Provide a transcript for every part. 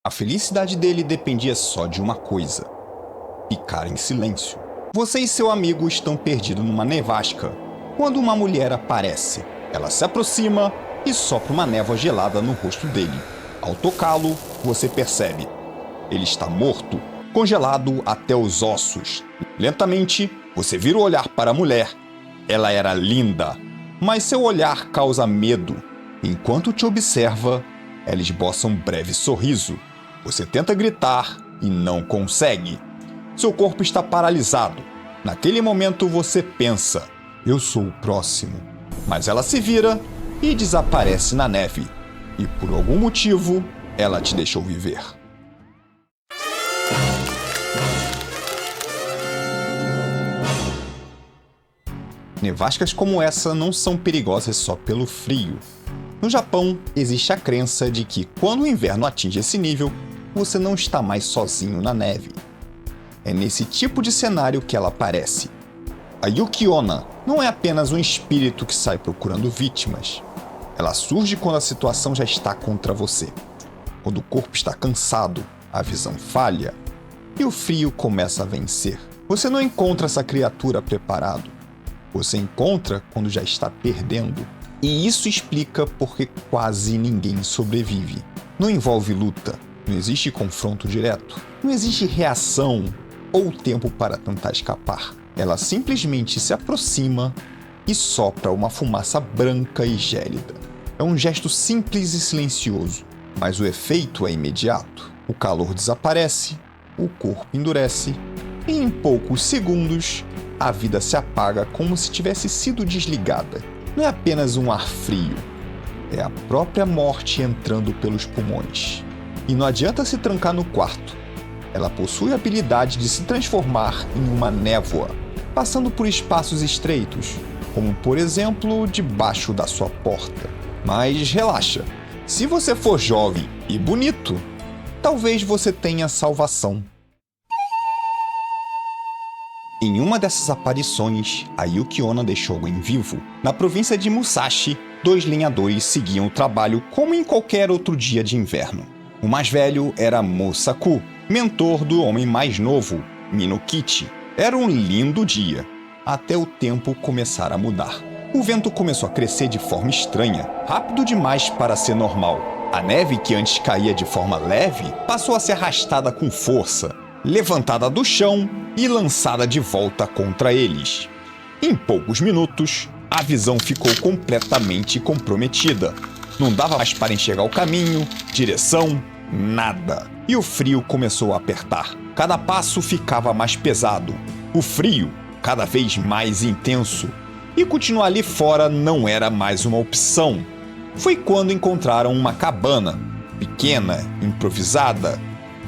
A felicidade dele dependia só de uma coisa: ficar em silêncio. Você e seu amigo estão perdidos numa nevasca, quando uma mulher aparece. Ela se aproxima e sopra uma névoa gelada no rosto dele. Ao tocá-lo, você percebe: ele está morto, congelado até os ossos. Lentamente, você vira o olhar para a mulher. Ela era linda, mas seu olhar causa medo. Enquanto te observa, ela esboça um breve sorriso. Você tenta gritar e não consegue. Seu corpo está paralisado. Naquele momento você pensa: eu sou o próximo. Mas ela se vira e desaparece na neve. E por algum motivo, ela te deixou viver. Nevascas como essa não são perigosas só pelo frio. No Japão, existe a crença de que quando o inverno atinge esse nível, você não está mais sozinho na neve. É nesse tipo de cenário que ela aparece. A Yuki-onna não é apenas um espírito que sai procurando vítimas. Ela surge quando a situação já está contra você. Quando o corpo está cansado, a visão falha e o frio começa a vencer. Você não encontra essa criatura preparado. Você encontra quando já está perdendo. E isso explica porque quase ninguém sobrevive. Não envolve luta, não existe confronto direto, não existe reação ou tempo para tentar escapar. Ela simplesmente se aproxima e sopra uma fumaça branca e gélida. É um gesto simples e silencioso, mas o efeito é imediato. O calor desaparece, o corpo endurece e em poucos segundos a vida se apaga como se tivesse sido desligada. Não é apenas um ar frio, é a própria morte entrando pelos pulmões. E não adianta se trancar no quarto. Ela possui a habilidade de se transformar em uma névoa, passando por espaços estreitos, como por exemplo debaixo da sua porta. Mas relaxa, se você for jovem e bonito, talvez você tenha salvação. Em uma dessas aparições, a Yuki-onna deixou alguém vivo. Na província de Musashi, 2 lenhadores seguiam o trabalho como em qualquer outro dia de inverno. O mais velho era Mosaku, mentor do homem mais novo, Minokichi. Era um lindo dia, até o tempo começar a mudar. O vento começou a crescer de forma estranha, rápido demais para ser normal. A neve que antes caía de forma leve passou a ser arrastada com força, levantada do chão e lançada de volta contra eles. Em poucos minutos, a visão ficou completamente comprometida. Não dava mais para enxergar o caminho, direção, nada. E o frio começou a apertar. Cada passo ficava mais pesado. O frio, cada vez mais intenso. E continuar ali fora não era mais uma opção. Foi quando encontraram uma cabana, pequena, improvisada,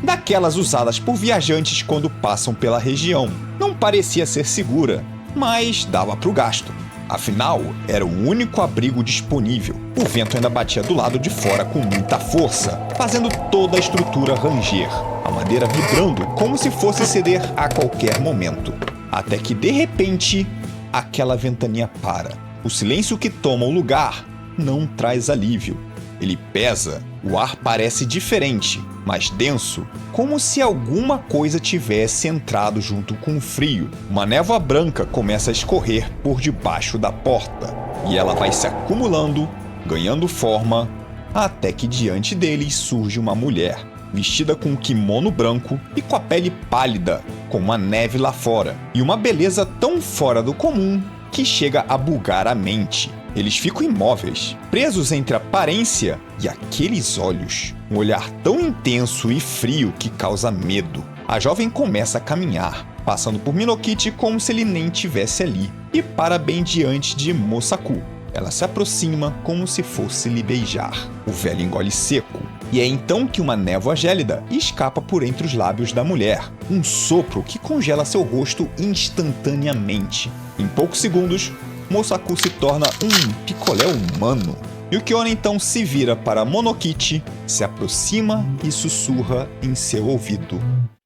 daquelas usadas por viajantes quando passam pela região. Não parecia ser segura, mas dava para o gasto. Afinal, era o único abrigo disponível. O vento ainda batia do lado de fora com muita força, fazendo toda a estrutura ranger, a madeira vibrando como se fosse ceder a qualquer momento. Até que, de repente, aquela ventania para. O silêncio que toma o lugar não traz alívio. Ele pesa, o ar parece diferente, mais denso, como se alguma coisa tivesse entrado junto com o frio. Uma névoa branca começa a escorrer por debaixo da porta, e ela vai se acumulando, ganhando forma, até que diante deles surge uma mulher, vestida com um kimono branco e com a pele pálida, como a neve lá fora, e uma beleza tão fora do comum que chega a bugar a mente. Eles ficam imóveis, presos entre a aparência e aqueles olhos. Um olhar tão intenso e frio que causa medo. A jovem começa a caminhar, passando por Minokichi como se ele nem estivesse ali, e para bem diante de Mosaku. Ela se aproxima como se fosse lhe beijar. O velho engole seco, e é então que uma névoa gélida escapa por entre os lábios da mulher. Um sopro que congela seu rosto instantaneamente. Em poucos segundos, Mosaku se torna um picolé humano. Yuki-onna então se vira para Monokichi, se aproxima e sussurra em seu ouvido.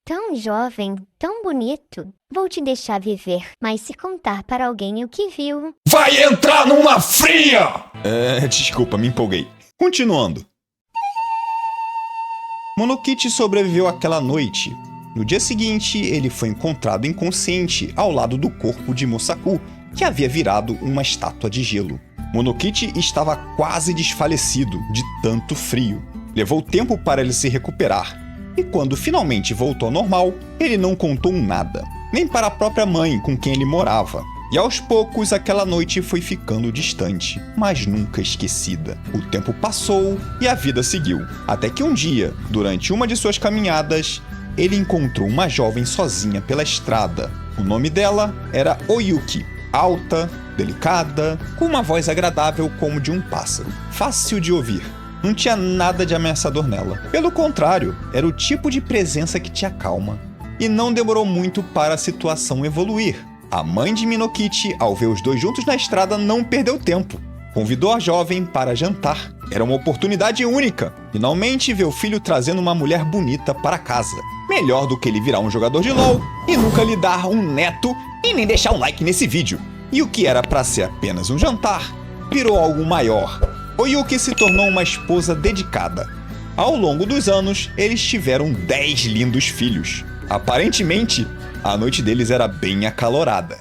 Tão jovem, tão bonito. Vou te deixar viver, mas se contar para alguém o que viu... Vai entrar numa fria! Desculpa, me empolguei. Continuando. Monokichi sobreviveu àquela noite. No dia seguinte, ele foi encontrado inconsciente ao lado do corpo de Mosaku, que havia virado uma estátua de gelo. Monokichi estava quase desfalecido de tanto frio. Levou tempo para ele se recuperar, e quando finalmente voltou ao normal, ele não contou nada, nem para a própria mãe com quem ele morava. E aos poucos aquela noite foi ficando distante, mas nunca esquecida. O tempo passou e a vida seguiu, até que um dia, durante uma de suas caminhadas, ele encontrou uma jovem sozinha pela estrada. O nome dela era Oyuki. Alta, delicada, com uma voz agradável como de um pássaro. Fácil de ouvir. Não tinha nada de ameaçador nela. Pelo contrário, era o tipo de presença que te acalma. E não demorou muito para a situação evoluir. A mãe de Minokichi, ao ver os dois juntos na estrada, não perdeu tempo. Convidou a jovem para jantar. Era uma oportunidade única. Finalmente ver o filho trazendo uma mulher bonita para casa. Melhor do que ele virar um jogador de LoL e nunca lhe dar um neto e nem deixar um like nesse vídeo. E o que era para ser apenas um jantar, virou algo maior. Oyuki se tornou uma esposa dedicada. Ao longo dos anos, eles tiveram 10 lindos filhos. Aparentemente, a noite deles era bem acalorada.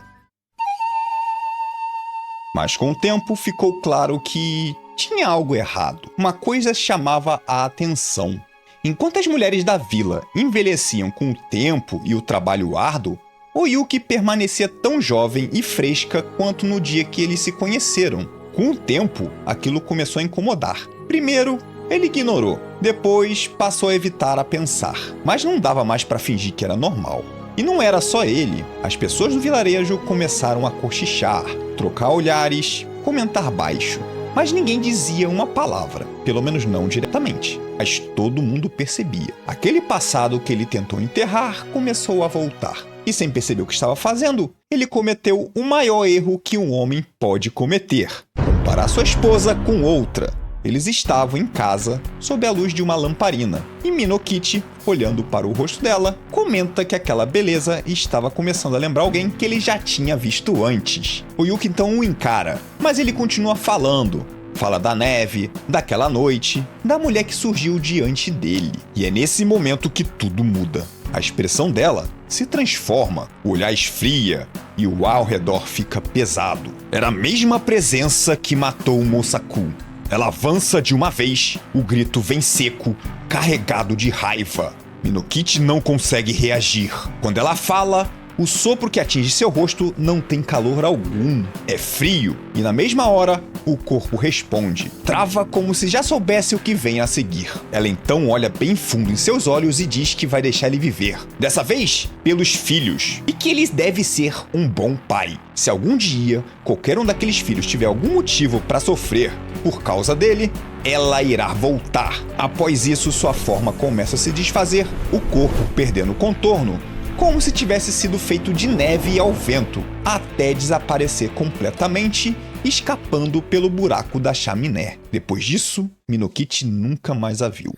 Mas com o tempo ficou claro que tinha algo errado. Uma coisa chamava a atenção. Enquanto as mulheres da vila envelheciam com o tempo e o trabalho árduo, Oyuki permanecia tão jovem e fresca quanto no dia que eles se conheceram. Com o tempo, aquilo começou a incomodar. Primeiro, ele ignorou. Depois, passou a evitar a pensar. Mas não dava mais para fingir que era normal. E não era só ele. As pessoas do vilarejo começaram a cochichar, trocar olhares, comentar baixo. Mas ninguém dizia uma palavra, pelo menos não diretamente. Mas todo mundo percebia. Aquele passado que ele tentou enterrar começou a voltar. E sem perceber o que estava fazendo, ele cometeu o maior erro que um homem pode cometer: comparar sua esposa com outra. Eles estavam em casa, sob a luz de uma lamparina, e Minokichi, olhando para o rosto dela, comenta que aquela beleza estava começando a lembrar alguém que ele já tinha visto antes. Oyuki então o encara, mas ele continua falando. Fala da neve, daquela noite, da mulher que surgiu diante dele. E é nesse momento que tudo muda. A expressão dela se transforma, o olhar esfria e o ar ao redor fica pesado. Era a mesma presença que matou o Mosaku. Ela avança de uma vez, o grito vem seco, carregado de raiva. Minokichi não consegue reagir. Quando ela fala, o sopro que atinge seu rosto não tem calor algum. É frio, e na mesma hora, o corpo responde. Trava como se já soubesse o que vem a seguir. Ela então olha bem fundo em seus olhos e diz que vai deixar ele viver. Dessa vez, pelos filhos. E que ele deve ser um bom pai. Se algum dia, qualquer um daqueles filhos tiver algum motivo para sofrer por causa dele, ela irá voltar. Após isso, sua forma começa a se desfazer, o corpo perdendo contorno, como se tivesse sido feito de neve ao vento, até desaparecer completamente, escapando pelo buraco da chaminé. Depois disso, Minokichi nunca mais a viu.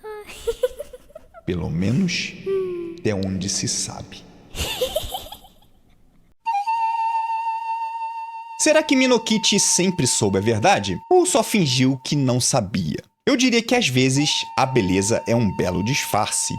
Pelo menos, até onde se sabe. Será que Minokichi sempre soube a verdade? Ou só fingiu que não sabia? Eu diria que às vezes a beleza é um belo disfarce.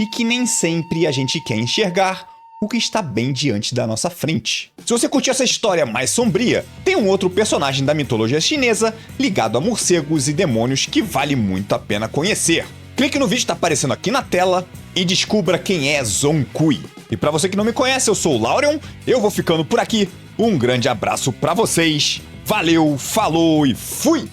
E que nem sempre a gente quer enxergar o que está bem diante da nossa frente. Se você curtiu essa história mais sombria, tem um outro personagem da mitologia chinesa ligado a morcegos e demônios que vale muito a pena conhecer. Clique no vídeo que está aparecendo aqui na tela e descubra quem é Zonkui. E para você que não me conhece, eu sou o Laurion, eu vou ficando por aqui. Um grande abraço para vocês, valeu, falou e fui!